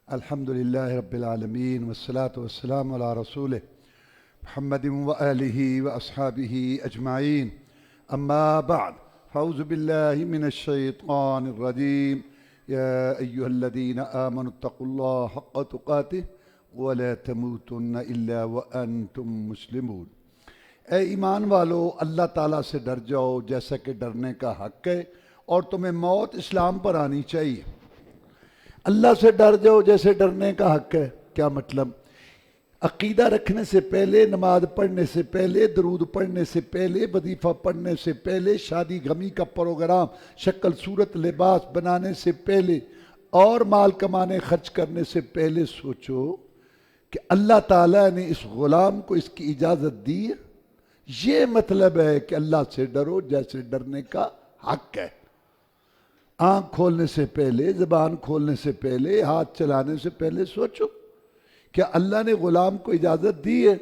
الحمد لله رب العالمين والصلاة والسلام على رسوله محمد وآله وأصحابه أجمعين. أما بعد، فأعوذ بالله من الشيطان الرجيم. يا أيها الذين آمنوا اتقوا الله حق تقاته ولا تموتن إلا وأنتم مسلمون. اے ایمان والو، اللہ تعالیٰ سے ڈر جاؤ جیسا کہ ڈرنے کا حق ہے، اور تمہیں موت اسلام پر آنی چاہیے۔ اللہ سے ڈر جاؤ جیسے ڈرنے کا حق ہے، کیا مطلب؟ عقیدہ رکھنے سے پہلے، نماز پڑھنے سے پہلے، درود پڑھنے سے پہلے، وظیفہ پڑھنے سے پہلے، شادی غمی کا پروگرام شکل صورت لباس بنانے سے پہلے، اور مال کمانے خرچ کرنے سے پہلے سوچو کہ اللہ تعالیٰ نے اس غلام کو اس کی اجازت دی ہے۔ یہ مطلب ہے کہ اللہ سے ڈرو جیسے ڈرنے کا حق ہے۔ آنکھ کھولنے سے پہلے، زبان کھولنے سے پہلے، ہاتھ چلانے سے پہلے سوچو کیا اللہ نے غلام کو اجازت دی ہے؟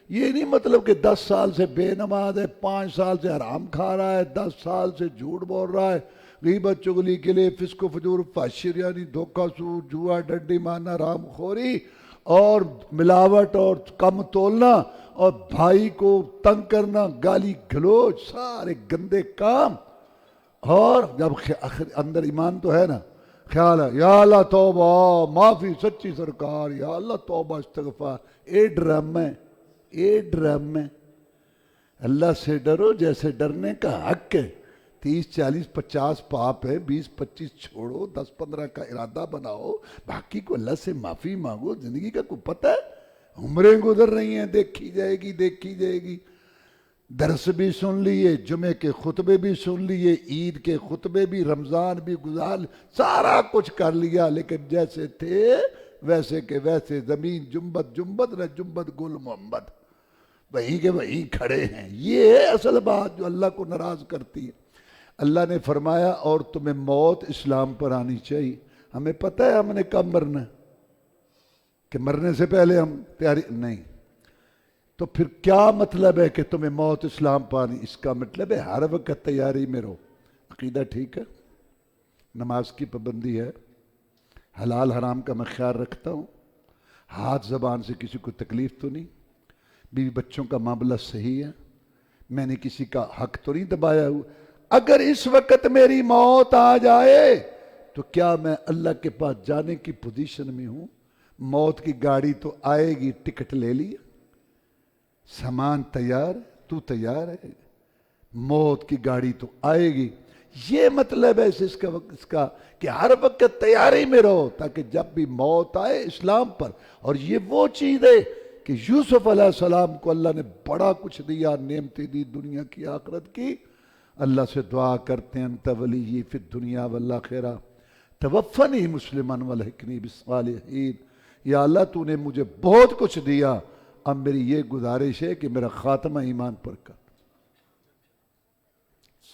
یہ نہیں مطلب کہ 10 سال سے بے نماز ہے، 5 سال سے حرام کھا رہا ہے، 10 سال سے جھوٹ بول رہا ہے، غیبت چغلی کے لیے فسق و فجور فحشی یعنی دھوکہ سود جوا ڈنڈی مارنا رام خوری اور ملاوٹ اور کم تولنا اور بھائی کو تنگ کرنا گالی گلوچ سارے گندے کام، اور جب اندر ایمان تو ہے نا، خیال ہے یا اللہ توبہ معافی سچی سرکار، یا اللہ توبہ استغفار، اے ڈرامے اللہ سے ڈرو جیسے ڈرنے کا حق ہے۔ 30 40 50 پاپ ہے، 20 25 چھوڑو، 10 15 کا ارادہ بناؤ، باقی کو اللہ سے معافی مانگو۔ زندگی کا کوئی پتہ ہے؟ عمریں گزر رہی ہیں، دیکھی جائے گی۔ درس بھی سن لیے، جمعے کے خطبے بھی سن لیے، عید کے خطبے بھی، رمضان بھی گزار، سارا کچھ کر لیا، لیکن جیسے تھے ویسے کے ویسے، زمین جنبت نہ جنبت گل محمد، وہیں کے وہیں کھڑے ہیں۔ یہ ہے اصل بات جو اللہ کو ناراض کرتی ہے۔ اللہ نے فرمایا اور تمہیں موت اسلام پر آنی چاہیے۔ ہمیں پتہ ہے ہم نے کب مرنا ہے، کہ مرنے سے پہلے ہم تیاری نہیں۔ تو پھر کیا مطلب ہے کہ تمہیں موت اسلام پانی؟ اس کا مطلب ہے ہر وقت تیاری میں رہو۔ عقیدہ ٹھیک ہے، نماز کی پابندی ہے، حلال حرام کا میں خیال رکھتا ہوں، ہاتھ زبان سے کسی کو تکلیف تو نہیں، بیوی بچوں کا معاملہ صحیح ہے، میں نے کسی کا حق تو نہیں دبایا ہوا۔ اگر اس وقت میری موت آ جائے تو کیا میں اللہ کے پاس جانے کی پوزیشن میں ہوں؟ موت کی گاڑی تو آئے گی، ٹکٹ لے لیا، سامان تیار، تو تیار ہے، موت کی گاڑی تو آئے گی۔ یہ مطلب ہے اس کا کہ ہر وقت تیاری میں رہو، تاکہ جب بھی موت آئے اسلام پر۔ اور یہ وہ چیز ہے کہ یوسف علیہ السلام کو اللہ نے بڑا کچھ دیا، نعمتیں دی دنیا کی آخرت کی۔ اللہ سے دعا کرتے ہیں انت ولی فی الدنیا والآخرہ توفنی مسلما والحقنی بالصالحین۔ یا اللہ تو نے مجھے بہت کچھ دیا، اب میری یہ گزارش ہے کہ میرا خاتمہ ایمان پر کر۔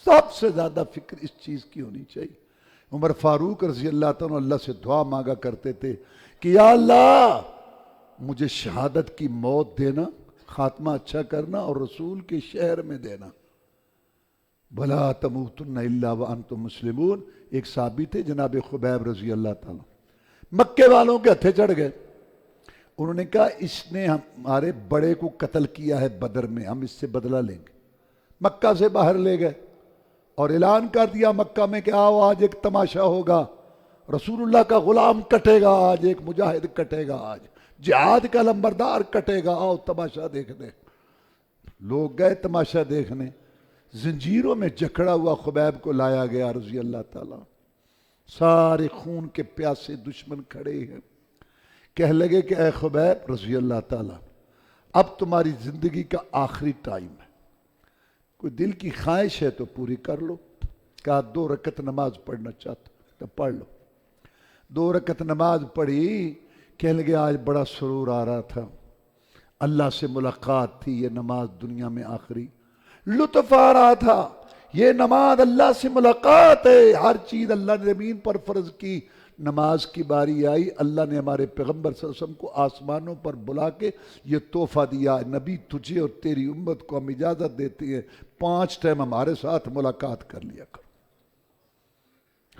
سب سے زیادہ فکر اس چیز کی ہونی چاہیے۔ عمر فاروق رضی اللہ تعالیٰ اللہ سے دعا مانگا کرتے تھے کہ یا اللہ مجھے شہادت کی موت دینا، خاتمہ اچھا کرنا، اور رسول کے شہر میں دینا۔ بلا تموتن الا وانتم مسلمون۔ ایک صحابی تھے جناب خبیب رضی اللہ تعالیٰ، مکے والوں کے ہتھے چڑھ گئے۔ انہوں نے کہا اس نے ہمارے بڑے کو قتل کیا ہے بدر میں، ہم اس سے بدلہ لیں گے۔ مکہ سے باہر لے گئے اور اعلان کر دیا مکہ میں کہ آؤ آج ایک تماشا ہوگا، رسول اللہ کا غلام کٹے گا آج، ایک مجاہد کٹے گا آج، جہاد کا لمبردار کٹے گا، آؤ تماشا دیکھنے۔ لوگ گئے تماشا دیکھنے، زنجیروں میں جکڑا ہوا خبیب کو لایا گیا رضی اللہ تعالیٰ۔ سارے خون کے پیاسے دشمن کھڑے ہیں، کہہ لگے کہ اے خبیب رضی اللہ تعالیٰ اب تمہاری زندگی کا آخری ٹائم ہے، کوئی دل کی خواہش ہے تو پوری کر لو۔ کہا 2 رکعت نماز پڑھنا چاہتا تو پڑھ لو۔ 2 رکعت نماز پڑھی، کہہ لگے آج بڑا سرور آ رہا تھا، اللہ سے ملاقات تھی، یہ نماز دنیا میں آخری لطف آ رہا تھا، یہ نماز اللہ سے ملاقات ہے، ہر چیز اللہ نے زمین پر فرض کی، نماز کی باری آئی، اللہ نے ہمارے پیغمبر صلی اللہ علیہ وسلم کو آسمانوں پر بلا کے یہ تحفہ دیا، نبی تجھے اور تیری امت کو ہم اجازت دیتی ہے 5 ٹائم ہمارے ساتھ ملاقات کر لیا کرو۔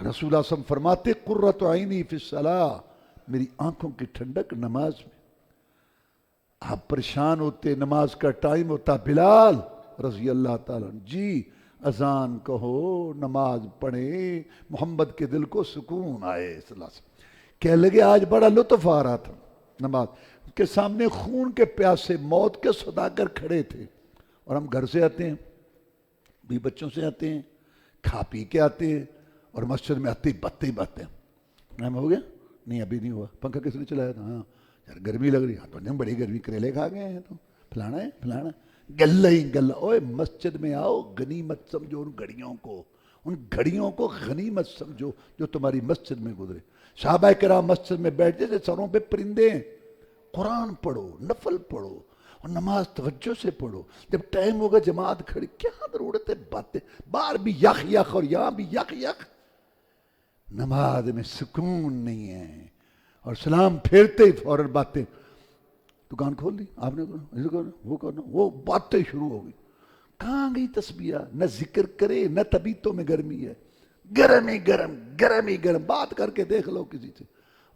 رسول اللہ صلی اللہ علیہ وسلم فرماتے قرۃ عینی فی الصلاۃ، میری آنکھوں کی ٹھنڈک نماز میں۔ آپ پریشان ہوتے، نماز کا ٹائم ہوتا، بلال رضی اللہ تعالیٰ جی اذان کہو، نماز پڑھیں، محمد کے دل کو سکون آئے صلی اللہ علیہ وسلم۔ کہنے لگے آج بڑا لطف آ رہا تھا نماز کے سامنے، خون کے پیاسے موت کے سوداگر کھڑے تھے، اور ہم گھر سے آتے ہیں، بھی بچوں سے آتے ہیں، کھا پی کے آتے ہیں، اور مسجد میں آتے ہی باتیں ہی باتیں۔ ٹائم ہو گیا؟ نہیں ابھی نہیں ہوا۔ پنکھا کس نے چلایا تھا؟ ہاں یار گرمی لگ رہی ہے، تو نہیں بڑی گرمی، کریلے کھا گئے ہیں تو فلانا ہے فلانا، گلہ ہی گلہ۔ اوے مسجد میں آؤ، غنیمت سمجھو ان گھڑیوں کو، ان گھڑیوں کو غنیمت سمجھو جو تمہاری مسجد میں گزرے۔ صحابہ کرام مسجد میں بیٹھتے تھے، سروں پہ پرندے ہیں، قرآن پڑھو، نفل پڑھو، اور نماز توجہ سے پڑھو۔ جب ٹائم ہوگا جماعت کھڑی، کیا ضرورت ہے باتیں، باہر بھی یخ یخ اور یہاں بھی یخ یخ۔ نماز میں سکون نہیں ہے، اور سلام پھیرتے ہی فوراً باتیں، دکان کھول دی آپ نے، وہ کرنا، وہ باتیں شروع ہو گئی۔ کہاں گئی تسبیح؟ نہ ذکر کرے، نہ طبیعتوں میں گرمی ہے، گرم ہی گرم، گرم ہی گرم۔ بات کر کے دیکھ لو کسی سے،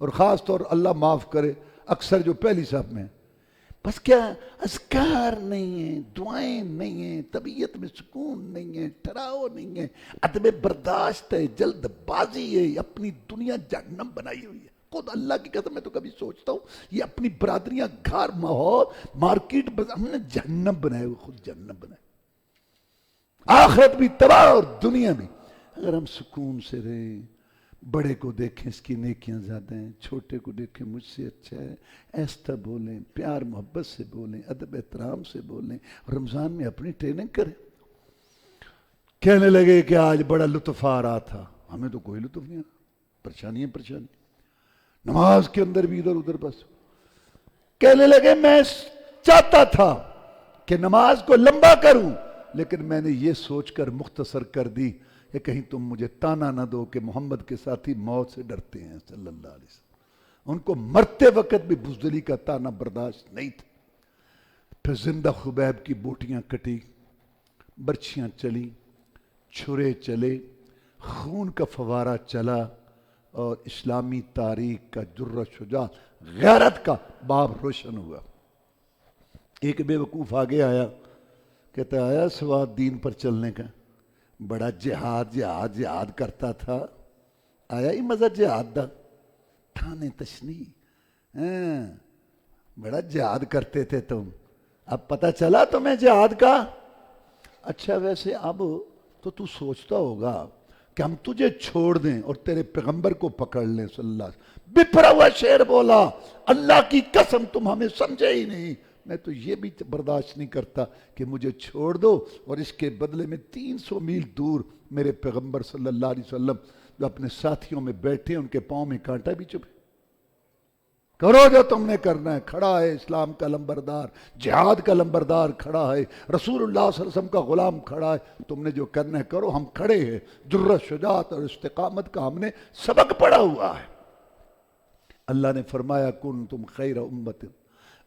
اور خاص طور اللہ معاف کرے اکثر جو پہلی صف میں، بس کیا اذکار نہیں ہیں، دعائیں نہیں ہیں، طبیعت میں سکون نہیں ہے، ٹھہراؤ نہیں ہے، عدم برداشت ہے، جلد بازی ہے، اپنی دنیا جہنم بنائی ہوئی ہے۔ خود اللہ کی قسم میں تو کبھی سوچتا ہوں، یہ اپنی برادریاں، گھر، ماحول، مارکیٹ، ہم نے جہنم بنائے ہوئے، خود جہنم بنائے، آخرت بھی تباہ اور دنیا بھی۔ اگر ہم سکون سے رہیں، بڑے کو دیکھیں اس کی نیکیاں زیادہ ہیں، چھوٹے کو دیکھیں مجھ سے اچھا ہے، ایسا بولیں، پیار محبت سے بولیں، ادب احترام سے بولیں، رمضان میں اپنی ٹریننگ کریں۔ کہنے لگے کہ آج بڑا لطف آ رہا تھا، ہمیں تو کوئی لطف نہیں آ رہا، پریشانی ہے پریشانی، نماز کے اندر بھی ادھر ادھر بس۔ کہنے لگے میں چاہتا تھا کہ نماز کو لمبا کروں، لیکن میں نے یہ سوچ کر مختصر کر دی کہ کہیں تم مجھے تانا نہ دو کہ محمد کے ساتھی موت سے ڈرتے ہیں صلی اللہ علیہ وسلم۔ ان کو مرتے وقت بھی بزدلی کا تانا برداشت نہیں تھا۔ پھر زندہ خبیب کی بوٹیاں کٹی، برچھیاں چلی، چھرے چلے، خون کا فوارہ چلا، اور اسلامی تاریخ کا جرأت، شجاعت، غیرت کا باب روشن ہوا۔ ایک بے وقوف آگے آیا، کہتا آیا سواد دین پر چلنے کا، بڑا جہاد جہاد جہاد کرتا تھا، آیا ہی مزہ جہاد دا، تھانے تشنی، بڑا جہاد کرتے تھے تم، اب پتہ چلا تمہیں جہاد کا؟ اچھا ویسے اب تو سوچتا ہوگا کہ ہم تجھے چھوڑ دیں اور تیرے پیغمبر کو پکڑ لیں صلی اللہ علیہ وسلم۔ بپھرا ہوا شعر بولا، اللہ کی قسم تم ہمیں سمجھے ہی نہیں، میں تو یہ بھی برداشت نہیں کرتا کہ مجھے چھوڑ دو اور اس کے بدلے میں 300 میل دور میرے پیغمبر صلی اللہ علیہ وسلم جو اپنے ساتھیوں میں بیٹھے ان کے پاؤں میں کانٹا بھی چبھے۔ کرو جو تم نے کرنا ہے، کھڑا ہے اسلام کا لمبردار، جہاد کا لمبردار کھڑا ہے، رسول اللہ صلی اللہ علیہ وسلم کا غلام کھڑا ہے، تم نے جو کرنا ہے کرو، ہم کھڑے ہیں۔ جرأت، شجاعت اور استقامت کا ہم نے سبق پڑھا ہوا ہے۔ اللہ نے فرمایا کنتم خیر امت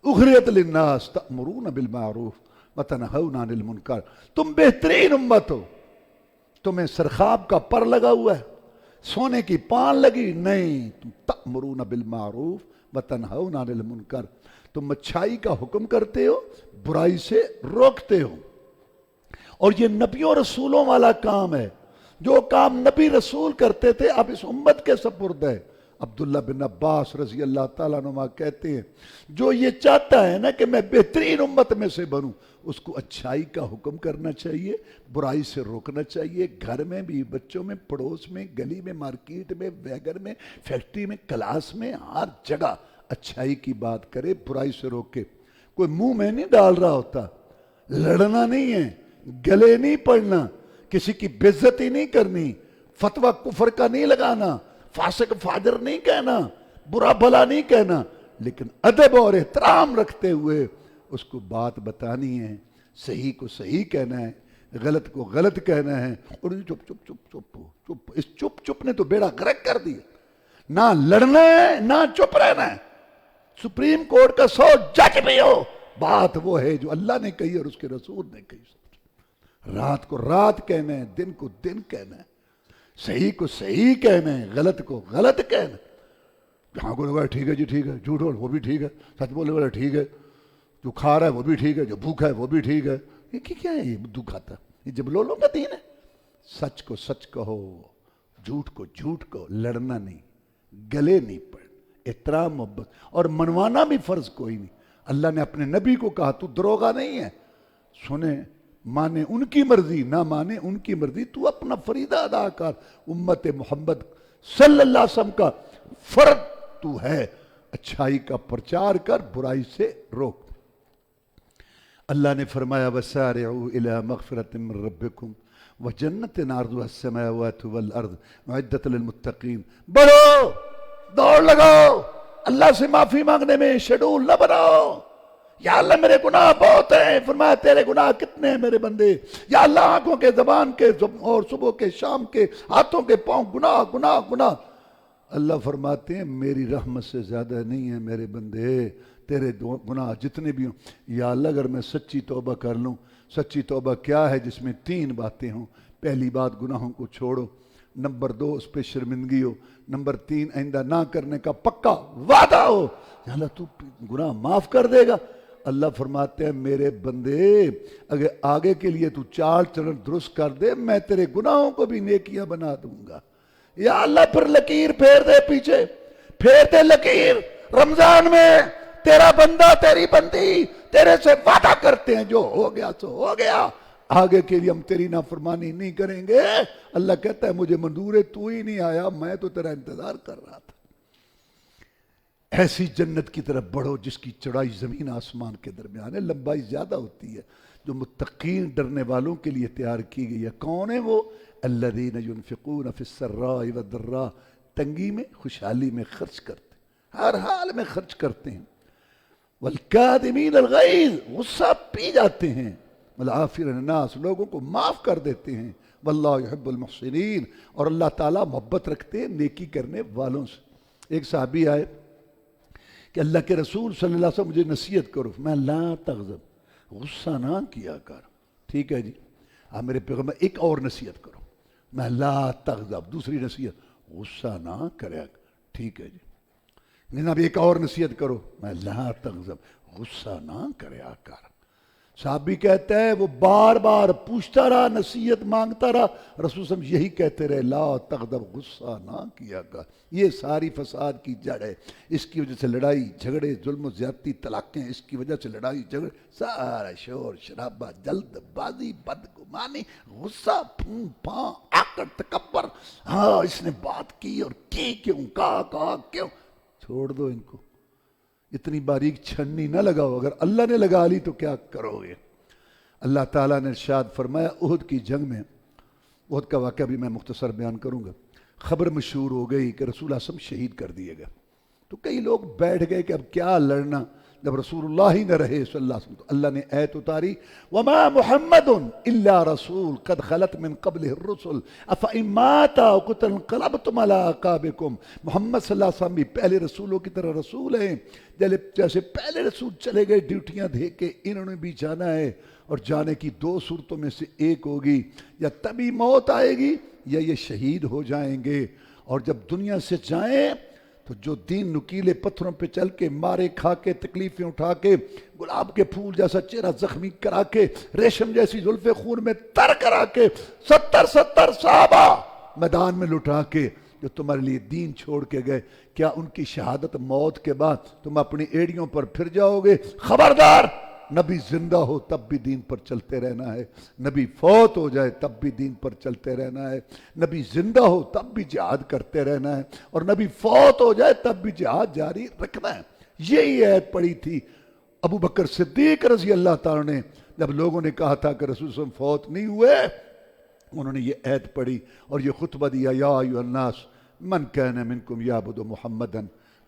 اخرجت للناس تأمرون بالمعروف وتنہون عن المنکر، تم بہترین امت ہو۔ تمہیں سرخاب کا پر لگا ہوا ہے، سونے کی پان لگی نہیں، تم تأمرون بالمعروف وتنہون عن المنکر، تم اچھائی کا حکم کرتے ہو، برائی سے روکتے ہو۔ اور یہ نبیوں رسولوں والا کام ہے، جو کام نبی رسول کرتے تھے اب اس امت کے سپرد ہے۔ عبداللہ بن عباس رضی اللہ تعالیٰ عنہ کہتے ہیں جو یہ چاہتا ہے نا کہ میں بہترین امت میں سے بنوں، اس کو اچھائی کا حکم کرنا چاہیے، برائی سے روکنا چاہیے، گھر میں بھی، بچوں میں، پڑوس میں، گلی میں، مارکیٹ میں، ویگن میں، فیکٹری میں، کلاس میں، ہر جگہ اچھائی کی بات کرے، برائی سے روکے۔ کوئی منہ میں نہیں ڈال رہا ہوتا، لڑنا نہیں ہے، گلے نہیں پڑنا، کسی کی بے عزتی نہیں کرنی، فتویٰ کفر کا نہیں لگانا، فاسق فاجر نہیں کہنا، برا بھلا نہیں کہنا، لیکن ادب اور احترام رکھتے ہوئے اس کو بات بتانی ہے، صحیح کو صحیح کہنا ہے، غلط کو غلط کہنا ہے۔ اور چپ چپ چپ چپ چپ، اس چپ چپ نے تو بیڑا غرق کر دیا، نہ لڑنا ہے نہ چپ رہنا ہے۔ سپریم کورٹ کا 100 جج بھی ہو، بات وہ ہے جو اللہ نے کہی اور اس کے رسول نے کہی۔ رات کو رات کہنا ہے، دن کو دن کہنا ہے۔ صحیح کو صحیح کہنا ہے، غلط کو غلط کہنا ہے۔ جہاں کو لگا ٹھیک ہے جی ٹھیک ہے، جھوٹ بول وہ بھی ٹھیک ہے، سچ بولے والا ٹھیک ہے، جو کھا رہا ہے وہ بھی ٹھیک ہے، جو بھوکا ہے وہ بھی ٹھیک ہے۔ یہ کیا ہے؟ یہ بدو کھاتا، یہ جب لولوں کا دین ہے۔ سچ کو سچ کہو، جھوٹ کو جھوٹ کہو، لڑنا نہیں، گلے نہیں پڑ، احترام محبت اور منوانا بھی فرض کوئی نہیں۔ اللہ نے اپنے نبی کو کہا تو دروغہ نہیں ہے، سنے مانے ان کی مرضی نہ مانے ان کی مرضی، تو اپنا فریضہ ادا کر۔ امت محمد صلی اللہ علیہ وسلم کا فرد تو ہے، اچھائی کا پرچار کر، برائی سے روک۔ اللہ نے فرمایا وَسَارِعُوا إِلَىٰ مَغْفِرَةٍ مِّن رَّبِّكُمْ وَجَنَّةٍ عَرْضُهَا السَّمَاوَاتُ وَالْأَرْضُ أُعِدَّتْ لِلْمُتَّقِينَ۔ بڑھو، دوڑ لگاؤ، اللہ سے معافی مانگنے میں شیڈول نہ بناؤ۔ یا اللہ میرے گناہ بہت ہیں، فرمایا تیرے گناہ کتنے ہیں میرے بندے؟ یا اللہ آنکھوں کے، زبان کے اور صبح کے شام کے، ہاتھوں کے پاؤں، گناہ گناہ گناہ۔ اللہ فرماتے ہیں میری رحمت سے زیادہ نہیں ہے میرے بندے، تیرے گناہ جتنے بھی ہوں۔ یا اللہ اگر میں سچی توبہ کر لوں، سچی توبہ کیا ہے؟ جس میں 3 باتیں ہوں۔ پہلی بات گناہوں کو چھوڑو، نمبر 2 اس پہ شرمندگی ہو، نمبر 3 آئندہ نہ کرنے کا پکا وعدہ ہو۔ یا اللہ تو گناہ معاف کر دے گا۔ اللہ فرماتے ہیں میرے بندے اگر آگے کے لیے تو چال چلن درست کر دے، میں تیرے گناہوں کو بھی نیکیاں بنا دوں گا۔ یا اللہ پھر لکیر پھیر دے، پیچھے پھیر دے لکیر۔ رمضان میں تیرا بندہ تیری بندی تیرے سے وعدہ کرتے ہیں جو ہو گیا سو ہو گیا، آگے کے لیے ہم تیری نافرمانی نہیں کریں گے۔ اللہ کہتا ہے مجھے منظور ہے، تو ہی نہیں آیا، میں تو تیرا انتظار کر رہا تھا۔ ایسی جنت کی طرف بڑھو جس کی چڑھائی زمین آسمان کے درمیان ہے، لمبائی زیادہ ہوتی ہے، جو متقین ڈرنے والوں کے لیے تیار کی گئی ہے۔ کون ہے وہ؟ الذین ينفقون فی السراء والضراء، تنگی میں خوشحالی میں خرچ کرتے ہیں، ہر حال میں خرچ کرتے ہیں۔ والکاظمین الغیظ، غصہ پی جاتے ہیں۔ والعافین عن الناس، لوگوں کو معاف کر دیتے ہیں۔ واللہ یحب المحسنین، اور اللہ تعالیٰ محبت رکھتے ہیں نیکی کرنے والوں سے۔ ایک صحابی آئے کہ اللہ کے رسول صلی اللہ علیہ وسلم مجھے نصیحت کرو۔ میں لا تغضب، غصہ نہ کیا کر۔ ٹھیک ہے جی، آپ میرے پیغمبر ایک اور نصیحت کرو۔ میں لا تغضب، دوسری نصیحت غصہ نہ کرے۔ ٹھیک ہے جی، جناب ایک اور نصیحت کرو۔ میں لا تغضب، غصہ نہ کریا کر۔ صحابی کہتا ہے وہ بار بار پوچھتا رہا، نصیحت مانگتا رہا، رسول صلی اللہ علیہ وسلم یہی کہتے رہے لا تغضب، غصہ نہ کیا کر۔ یہ ساری فساد کی جڑ ہے، اس کی وجہ سے لڑائی جھگڑے، ظلم و زیادتی، طلاقیں، اس کی وجہ سے لڑائی جھگڑے، سارا شور شرابہ، جلد بازی، بدگمانی، غصہ، پھون پھاں، آکڑ، تکبر۔ ہاں اس نے بات کی اور کی کیوں، کہا کیوں؟ چھوڑ دو ان کو، اتنی باریک چھننی نہ لگاؤ، اگر اللہ نے لگا لی تو کیا کرو گے؟ اللہ تعالیٰ نے ارشاد فرمایا احد کی جنگ میں، احد کا واقعہ بھی میں مختصر بیان کروں گا۔ خبر مشہور ہو گئی کہ رسول اللہ صلی اللہ علیہ وسلم شہید کر دیے گئے، تو کئی لوگ بیٹھ گئے کہ اب کیا لڑنا، جب رسول اللہ ہی نہ رہے صلی اللہ علیہ وسلم، تو اللہ نے آیت اتاری وَمَا مُحَمَّدٌ إِلَّا رَسُولٌ قَدْ خَلَتْ مِن قَبْلِهِ الرُّسُلُ أَفَإِن مَاتَ أَوْ قُتِلَ انقلبتم عَلَىٰ أَعْقَابِكُمْ۔ محمد صلی اللہ علیہ وسلم بھی پہلے رسولوں کی طرح رسول ہیں، جیسے پہلے رسول چلے گئے ڈیوٹیاں دے کے، انہوں نے بھی جانا ہے، اور جانے کی 2 صورتوں میں سے ایک ہوگی، یا تبھی موت آئے گی یا یہ شہید ہو جائیں گے۔ اور جب دنیا سے جائیں تو جو دین نکیلے پتھروں پہ چل کے، مارے کھا کے، تکلیفیں اٹھا کے، گلاب کے پھول جیسا چہرہ زخمی کرا کے، ریشم جیسی زلفیں خون میں تر کرا کے، 70 صحابہ میدان میں لٹا کے، جو تمہارے لیے دین چھوڑ کے گئے، کیا ان کی شہادت موت کے بعد تم اپنی ایڑیوں پر پھر جاؤ گے؟ خبردار، نبی زندہ ہو تب بھی دین پر چلتے رہنا ہے، نبی فوت ہو جائے تب بھی دین پر چلتے رہنا ہے، نبی زندہ ہو تب بھی جہاد کرتے رہنا ہے، اور نبی فوت ہو جائے تب بھی جہاد جاری رکھنا ہے۔ یہی آیت پڑی تھی ابو بکر صدیق رضی اللہ تعالیٰ نے، جب لوگوں نے کہا تھا کہ رسول صلی اللہ علیہ وسلم فوت نہیں ہوئے، انہوں نے یہ آیت پڑھی اور یہ خطبہ دیا یا ایھا الناس من کان منکم یعبد محمدا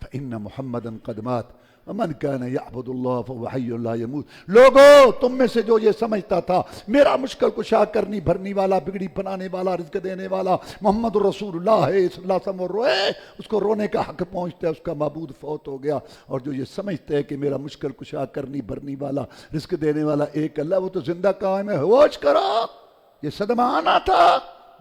فإن محمدا قد مات ومن کان یعبد اللہ فهو حی لا یموت۔ لوگو تم میں سے جو یہ سمجھتا تھا میرا مشکل کشا کرنی بھرنی والا، بگڑی بنانے والا، رزق دینے والا محمد رسول اللہ ہے صلی اللہ علیہ وسلم، روئے، اس کو رونے کا حق پہنچتا ہے، اس کا معبود فوت ہو گیا، اور جو یہ سمجھتے ہے کہ میرا مشکل کشا کرنی بھرنی والا، رزق دینے والا ایک اللہ، وہ تو زندہ قائم ہے، ہوش کرو، یہ صدمہ آنا تھا،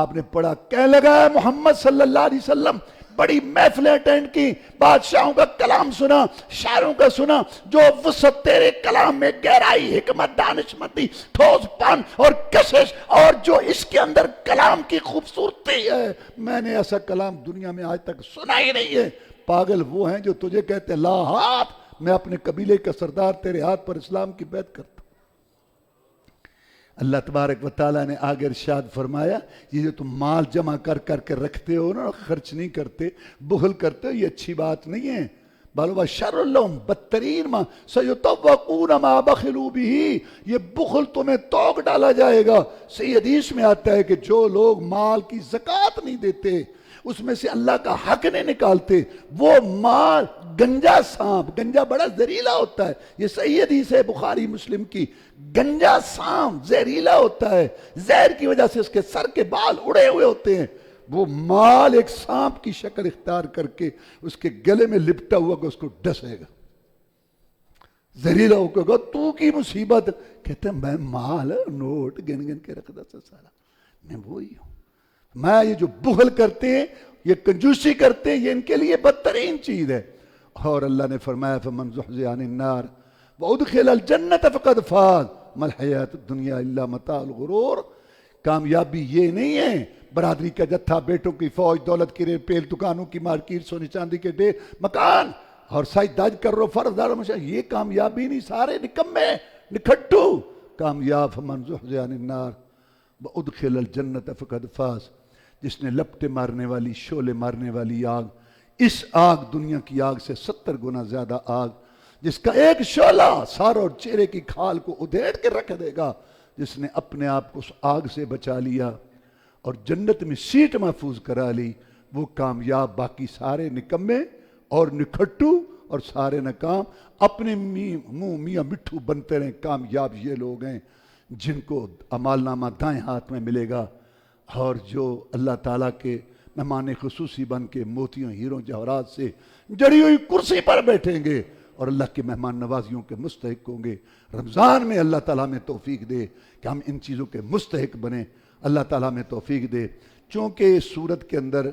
آپ نے پڑھا، کہنے لگا محمد صلی اللہ علیہ وسلم بڑی محفلیں اٹینڈ کی، بادشاہوں کا کلام سنا، شاعروں کا سنا، جو وسعت تیرے کلام میں گہرائی، حکمت، دانشمندی، ٹھوس پن اور کشش، اور جو اس کے اندر کلام کی خوبصورتی ہے، میں نے ایسا کلام دنیا میں آج تک سنا ہی نہیں ہے۔ پاگل وہ ہیں جو تجھے کہتے لا ہاتھ، میں اپنے قبیلے کا سردار، تیرے ہاتھ پر اسلام کی بیعت کرتا۔ اللہ تبارک و تعالیٰ نے آگے ارشاد فرمایا، یہ جو تم مال جمع کر کر کے رکھتے ہو نا، خرچ نہیں کرتے، بخل کرتے ہو، یہ اچھی بات نہیں ہے۔ بلوا شر لہم، بدترین ما سیطوقون ما بخلوا بھی، یہ بخل تمہیں توق ڈالا جائے گا۔ صحیح حدیث میں آتا ہے کہ جو لوگ مال کی زکوٰۃ نہیں دیتے، اس میں سے اللہ کا حق نہیں نکالتے، وہ مال گنجا سانپ، گنجا بڑا زہریلا ہوتا ہے، یہ صحیح حدیث ہے بخاری مسلم کی، گنجا سانپ زہریلا ہوتا ہے، زہر کی وجہ سے اس کے سر کے بال اڑے ہوئے ہوتے ہیں، وہ مال ایک سانپ کی شکل اختیار کر کے اس کے گلے میں لپٹا ہوا کہ اس کو ڈسے گا، زہریلا ہو کے گا تو کی مصیبت، کہتے ہیں میں مال نوٹ گن گن کے رکھ دیتا سارا، میں وہی ہوں۔ میں یہ جو بخل کرتے ہیں، یہ کنجوسی کرتے ہیں، یہ ان کے لیے بدترین چیز ہے۔ اور اللہ نے فرمایا فمن زحزح عن النار وادخل الجنت فقد فاز ما الحیات الدنیا الا متاع الغرور۔ کامیابی یہ نہیں ہے برادری کا جتھا، بیٹوں کی فوج، دولت کی ریل، دکانوں کی مارکیٹ، سونے چاندی کے ڈھیر، مکان اور سائد داج کر رہو فرض دار مشاہ، یہ کامیابی نہیں، سارے نکمے نکھٹو۔ کامیاب فمن زحزح عن النار وادخل الجنت فقد فاز، جس نے لپٹے مارنے والی، شعلے مارنے والی آگ، اس آگ دنیا کی آگ سے 70 گنا زیادہ آگ، جس کا ایک شعلہ سار اور چہرے کی کھال کو ادھیڑ کے رکھ دے گا، جس نے اپنے آپ کو اس آگ سے بچا لیا اور جنت میں سیٹ محفوظ کرا لی، وہ کامیاب۔ باقی سارے نکمے اور نکھٹو اور سارے ناکام، اپنے منہ میاں مٹھو بنتے رہیں۔ کامیاب یہ لوگ ہیں جن کو اعمال نامہ دائیں ہاتھ میں ملے گا، اور جو اللہ تعالیٰ کے مہمان خصوصی بن کے موتیوں، ہیروں، جواہرات سے جڑی ہوئی کرسی پر بیٹھیں گے اور اللہ کے مہمان نوازیوں کے مستحق ہوں گے۔ رمضان میں اللہ تعالیٰ میں توفیق دے کہ ہم ان چیزوں کے مستحق بنیں، اللہ تعالیٰ میں توفیق دے۔ چونکہ اس صورت کے اندر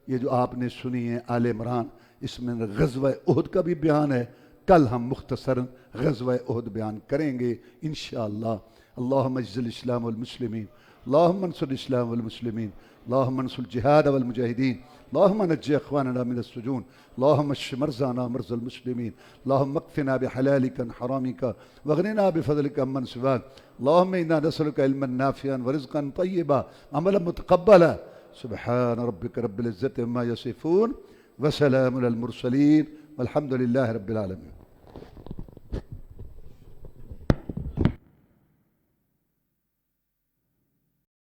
یہ جو آپ نے سنی ہے آل عمران، اس میں غزوہ احد کا بھی بیان ہے، کل ہم مختصراً غزوہ احد بیان کریں گے انشاءاللہ۔ اللہم اجزل الاسلام والمسلمین، اللہم انصر الاسلام والمسلمین، اللہم انصر الجہاد والمجاہدین، اللہم نجی اخواننا من السجون، اللہم اشف مرضانا مرضى المسلمین، اللہم اکفنا بحلالک عن حرامک واغننا بفضلک عمن سواک، اللہم انا نسألک علما نافعا ورزقا طیبا عملا متقبلا، سبحان ربک رب العزت عما یصفون وسلام علی المرسلین والحمد للہ رب العالمین۔